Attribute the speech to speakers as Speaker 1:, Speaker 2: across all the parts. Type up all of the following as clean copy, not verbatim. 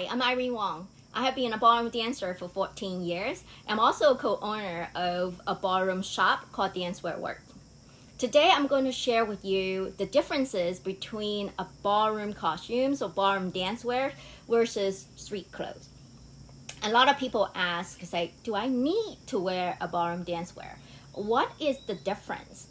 Speaker 1: Hi, I'm Irene Wong. I have been a ballroom dancer for 14 years. I'm also a co-owner of a ballroom shop called Dancewear Work. Today I'm going to share with you the differences between a ballroom costumes or ballroom dancewear versus street clothes. A lot of people ask, say, do I need to wear a ballroom dancewear? What is the difference?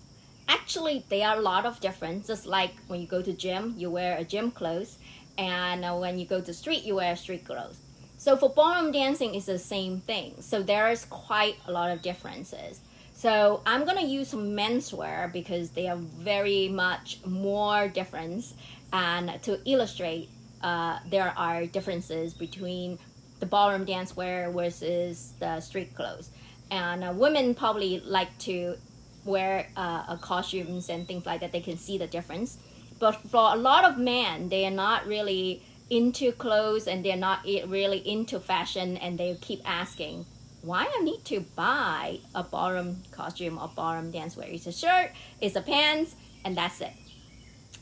Speaker 1: Actually, there are a lot of differences, like when you go to gym, you wear a gym clothes, and when you go to street, you wear street clothes. So for ballroom dancing, it's the same thing. So there is quite a lot of differences. So I'm gonna use some menswear because they are very much more different, and to illustrate, there are differences between the ballroom dancewear versus the street clothes. And women probably like to wear costumes and things like that. They can see the difference. But for a lot of men, they are not really into clothes and they're not really into fashion, and they keep asking, why I need to buy a ballroom costume or ballroom dancewear? It's a shirt, it's a pants, and that's it.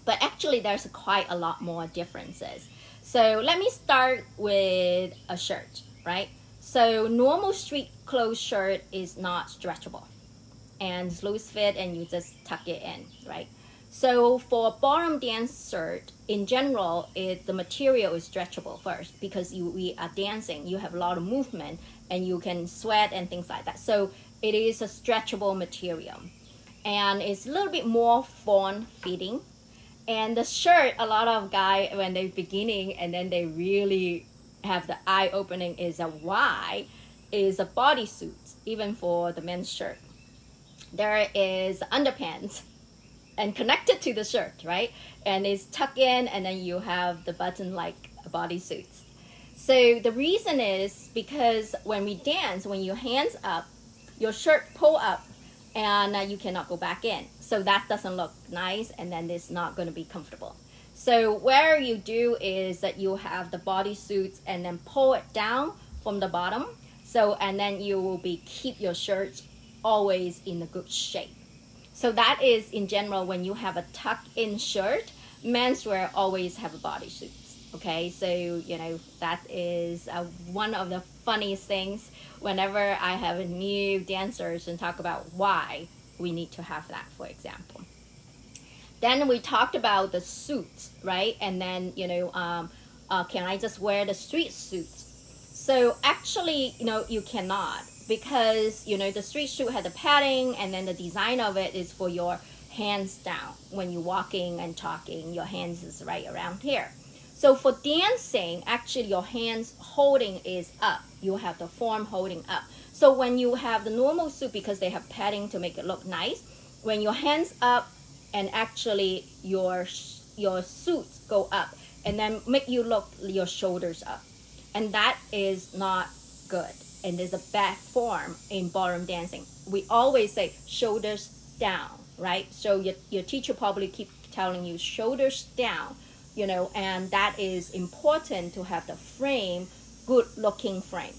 Speaker 1: But actually, there's quite a lot more differences. So let me start with a shirt, right? So normal street clothes shirt is not stretchable and it's loose fit and you just tuck it in, right? So for a ballroom dance shirt, in general, the material is stretchable first because we are dancing. You have a lot of movement and you can sweat and things like that. So it is a stretchable material. And it's a little bit more form-fitting. And the shirt, a lot of guys, when they're beginning and then they really have the eye opening is why is a bodysuit, even for the men's shirt. There is underpants and connected to the shirt, right? And it's tucked in, and then you have the button like a bodysuit. So the reason is because when we dance, when your hands up, your shirt pull up, and you cannot go back in. So that doesn't look nice, and then it's not going to be comfortable. So where you do is that you have the bodysuit and then pull it down from the bottom. So, and then you will keep your shirt always in a good shape. So that is in general when you have a tuck-in shirt, menswear always have a bodysuit. Okay, so that is one of the funniest things whenever I have new dancers and talk about why we need to have that, for example. Then we talked about the suits, right? And then can I just wear the street suit? So actually, you cannot, because the street suit had the padding, and then the design of it is for your hands down. When you're walking and talking, your hands is right around here. So for dancing, actually your hands holding is up. You have the form holding up. So when you have the normal suit, because they have padding to make it look nice, when your hands up and actually your suits go up, and then make you look your shoulders up, and that is not good, and there's a bad form in ballroom dancing. We always say shoulders down, right? So your teacher probably keep telling you shoulders down, and that is important to have the frame, good looking frame.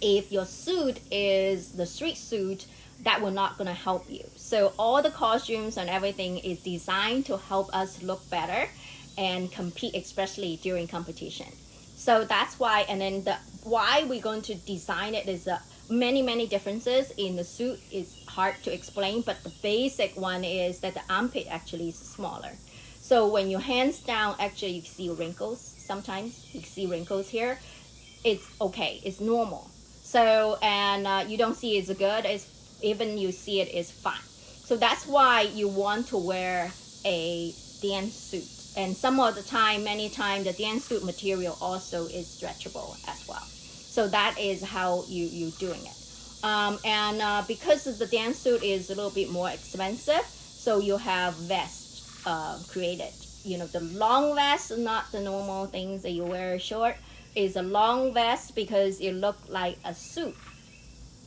Speaker 1: If your suit is the street suit, that will not gonna help you. So all the costumes and everything is designed to help us look better and compete, especially during competition. So that's why, and then why we're going to design it is many differences in the suit. Is hard to explain, but the basic one is that the armpit actually is smaller. So when your hands down, actually you see wrinkles. Sometimes you see wrinkles here. It's okay. It's normal. So, and you don't see it's good. It's even you see it is fine. So that's why you want to wear a dance suit. And some of the time, many times, the dance suit material also is stretchable as well. So that is how you're doing it. Because the dance suit is a little bit more expensive, so you have vest created. The long vest, not the normal things that you wear short, is a long vest because it look like a suit.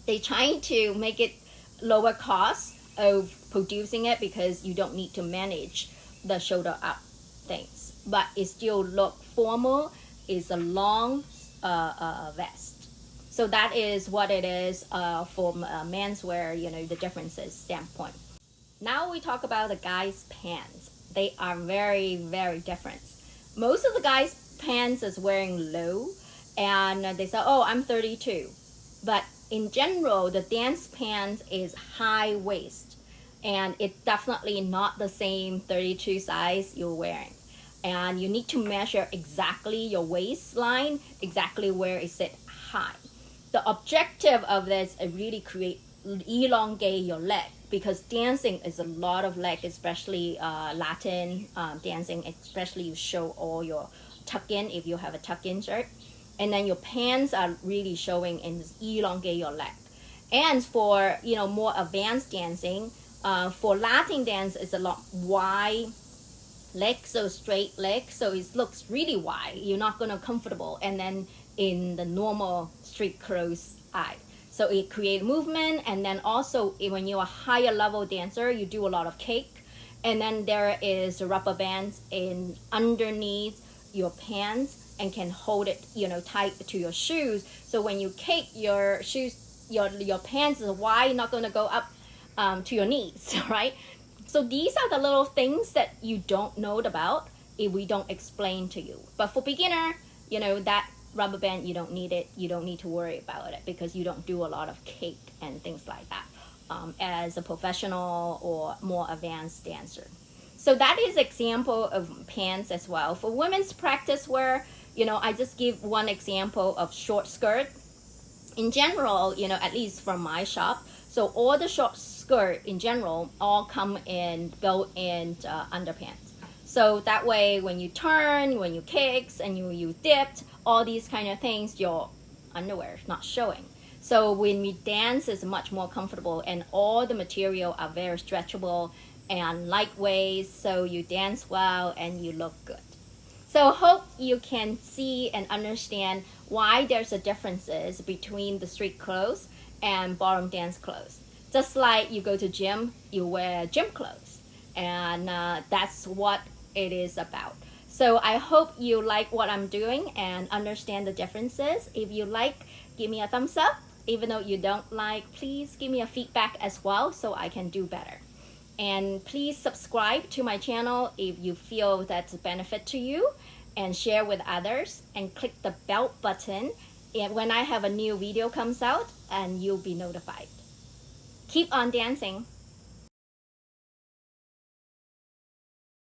Speaker 1: They're trying to make it lower cost of producing it because you don't need to manage the shoulder up things, but it still look formal. Is a long vest. So that is what it is for menswear, the differences standpoint. Now we talk about the guys' pants. They are very different. Most of the guys' pants is wearing low, and they say, oh, I'm 32. But in general, the dance pants is high waist, and it's definitely not the same 32 size you're wearing. And you need to measure exactly your waistline, exactly where is it high. The objective of this is really elongate your leg, because dancing is a lot of leg, especially Latin dancing, especially you show all your tuck in if you have a tuck in shirt, and then your pants are really showing and elongate your leg. And for more advanced dancing, for Latin dance is a lot wide leg, so straight leg, so it looks really wide. You're not gonna comfortable, and then in the normal street clothes eye. So it creates movement, and then also when you're a higher level dancer, you do a lot of cake, and then there is rubber bands in underneath your pants and can hold it tight to your shoes. So when you cake, your shoes, your pants is wide, not going to go up to your knees, right? So these are the little things that you don't know about if we don't explain to you. But for beginner, that rubber band, you don't need it. You don't need to worry about it, because you don't do a lot of cake and things like that as a professional or more advanced dancer. So that is example of pants as well. For women's practice wear, I just give one example of short skirt. In general, at least from my shop, so all the short skirt in general all come in built-in underpants. So that way, when you turn, when you kicks, and you dipped, all these kind of things, your underwear is not showing. So when we dance, it's much more comfortable, and all the material are very stretchable and lightweight, so you dance well and you look good. So hope you can see and understand why there's a differences between the street clothes and ballroom dance clothes. Just like you go to gym, you wear gym clothes, and that's what it is about. So I hope you like what I'm doing and understand the differences. If you like, give me a thumbs up. Even though you don't like, please give me a feedback as well, so I can do better. And please subscribe to my channel if you feel that's a benefit to you, and share with others, and click the bell button when I have a new video comes out, and you'll be notified. Keep on dancing.